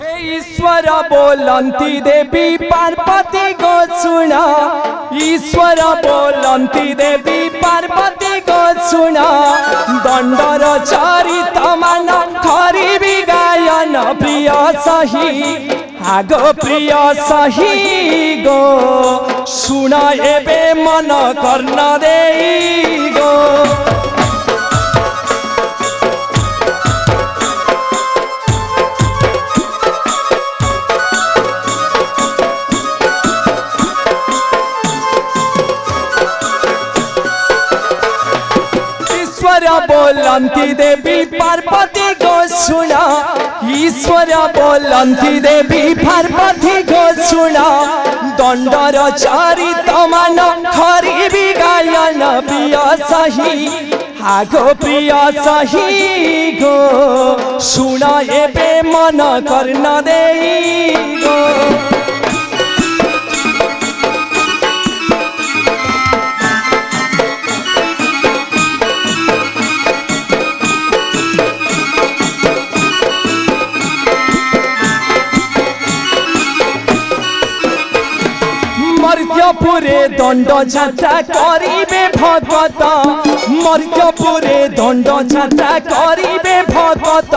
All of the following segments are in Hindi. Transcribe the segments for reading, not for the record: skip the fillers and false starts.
हे ईश्वर बोलंती देवी पार्वती को सुना। ईश्वर बोलंती देवी पार्वती को सुना। दंडर चरित मान करिबी गायन प्रिय सही आगो प्रिय सही गो सुन एबे मन कर्ण देई गो। बोलंती देवी पार्वती को सुना। ईश्वर बोलंती देवी पार्वती को सुना। दंडर चरित मान करिबी गायन प्रिय सही आगो प्रिय सही गो सुन एबे मन कर्ण देई गो। मर्त्यपुरे दंड जात्रा करिबे भगत। मर्त्यपुरे दंड जात्रा करिबे भगत।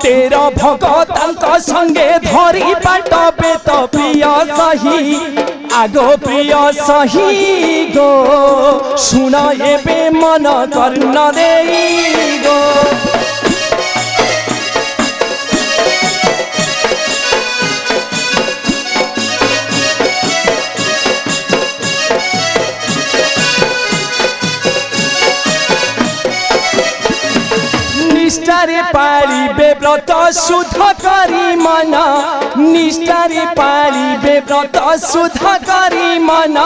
तेर भगतांक संगे धरी बाटबे तो प्रिय सही आगो प्रिय सही गो सुन एबे मन कर्ण देई गो। निष्ठारे पालिबे व्रत शुद्ध करी मन। निष्ठारे पालिबे व्रत शुद्ध करी मन।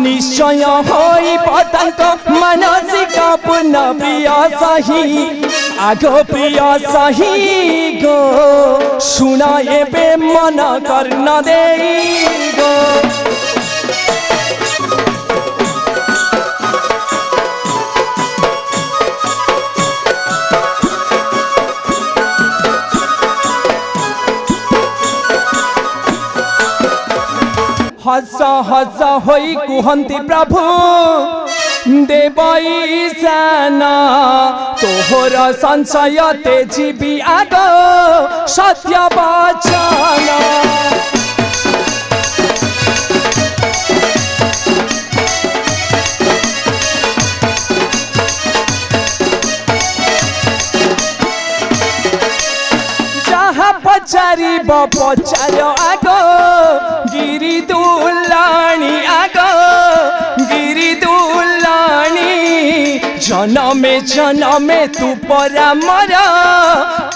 निश्चय होई पतंक मानसिक पुण्य प्रिय सही आगो प्रिय सही गो सुन एबे मन कर्ण देई गो। हस हस होई कुहंती प्रभु देवईशान। तोहर संशय तेजीबी आगो सत्य वचन। पचारिब पचार आगो गिरी दुलाणी आगो गिरी दुलाणी। जनमे जनमे तू परा मर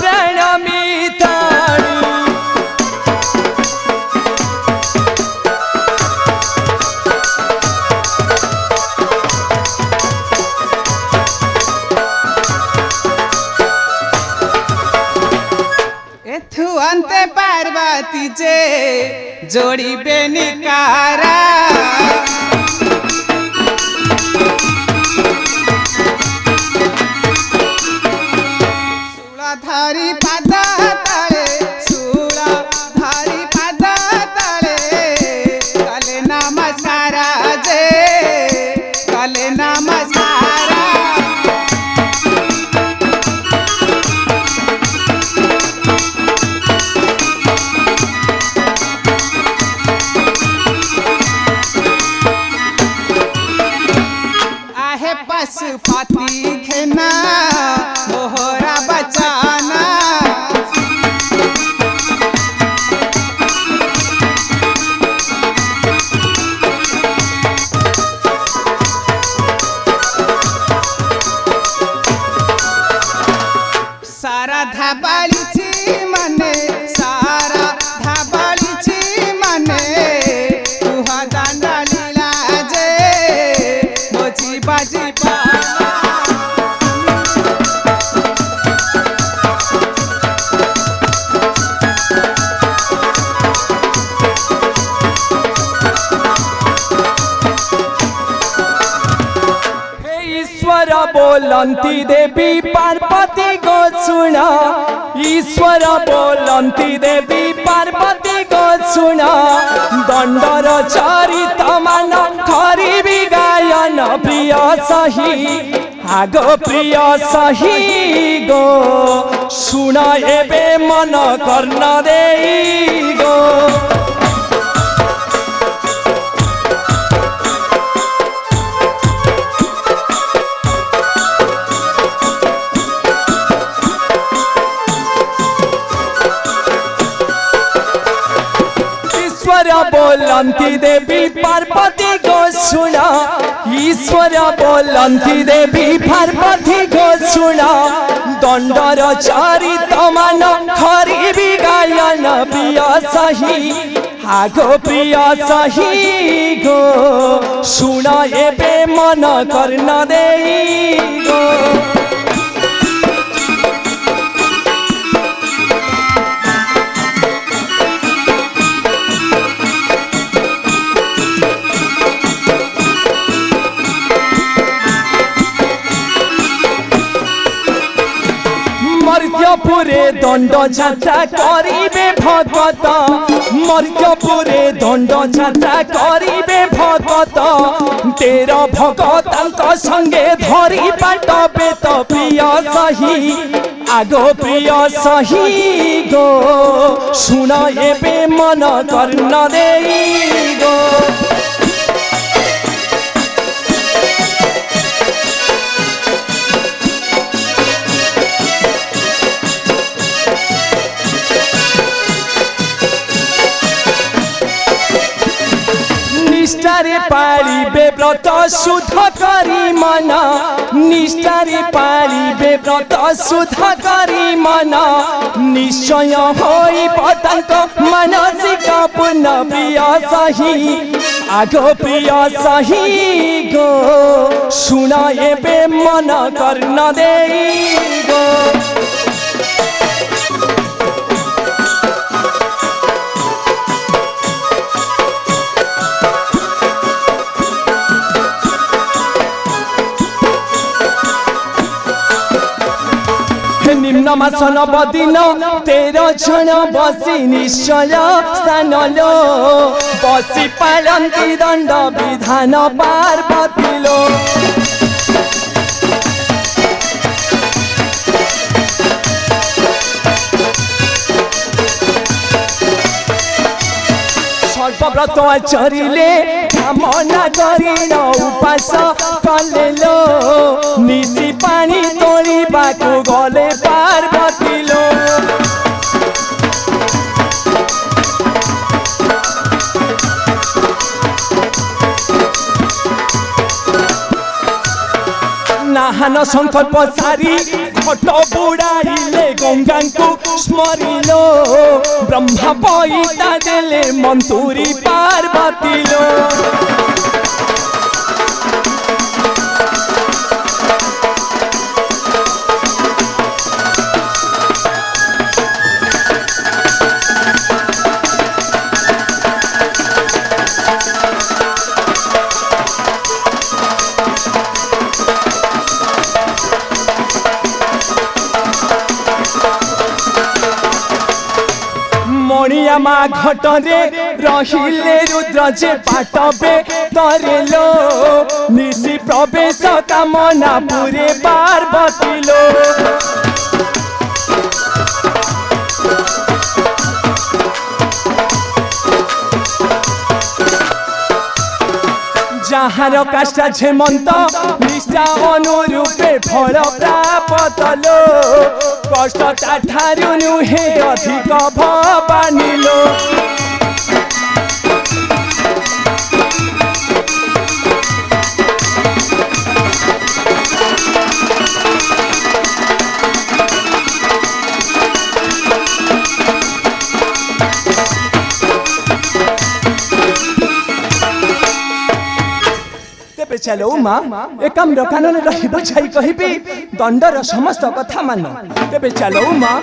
प्राण मिताणी। अंते पार्वती जे जोड़ी बेनिकारा। सूला धारी पादा तले सूला धारी पादा तले कले नमस्कारा जे कले नमस्कारा। पशुपति खेना मोहरा बचाना। सारा धाबाली मने सारा धाबाली मने तुहा दांडा लीला जे मोची बाजी बोलंती देवी पार्वती को सुना ईश्वर बोलंती देवी पार्वती को सुना दंडर चरित मान करिबी गायन प्रिय सही आगो प्रिय सही गो सुन एबे मन कर्ण देई गो बोलंती देवी पार्वती को सुना ईश्वर बोलंती देवी पार्वती को सुना दंडर चरित मान करिबी गायन प्रिय सही आगो प्रिय सही गो सुन एबे मन कर्ण देई गो मर्त्यपुरे दंड जात्रा करिबे भगत मर्त्यपुरे दंड जात्रा करिबे भगत तेर भगतंक संगे धरी बाटबे तो प्रिय सही आगो प्रिय सही गो सुन एबे मन कर्ण देई गो निष्ठारे पालिबे व्रत शुद्ध करी मन निष्ठारे पालिबे व्रत शुद्ध करी मन निश्चय होई पतंक मानसिक पुण्य प्रिय सही आगो प्रिय सही गो सुन एबे मन कर्ण देई गो निम्न मासन बदिन 13 जन बसी निश्चय स्थान लो बसी पालंती दंड विधान पार्वती लो सर्वव्रत आचरिले कामना करिन उपास कलेलो निसी पानी तोलिबाको गले पार्वती लो नाहान संकल्प सारी घट बुड़ाइले गंगा को स्मरिलो ब्रह्मा पैता देले मंतुरी पार्वती लो मणियामा घटरे रहिले रुद्र जे पाटबे तरेलो निशी प्रवेश कामना पुरे पार्वती लो जहार काष्टा झेमंत निष्ठा अनुरूपे फल प्राप्त लो कष्टटा ठारू नुहे अधिक भवानी लो चलो माँ एकम रकानन रही बुझाई कहिबी दंडर समस्त कथा मान तेबे चलो माँ।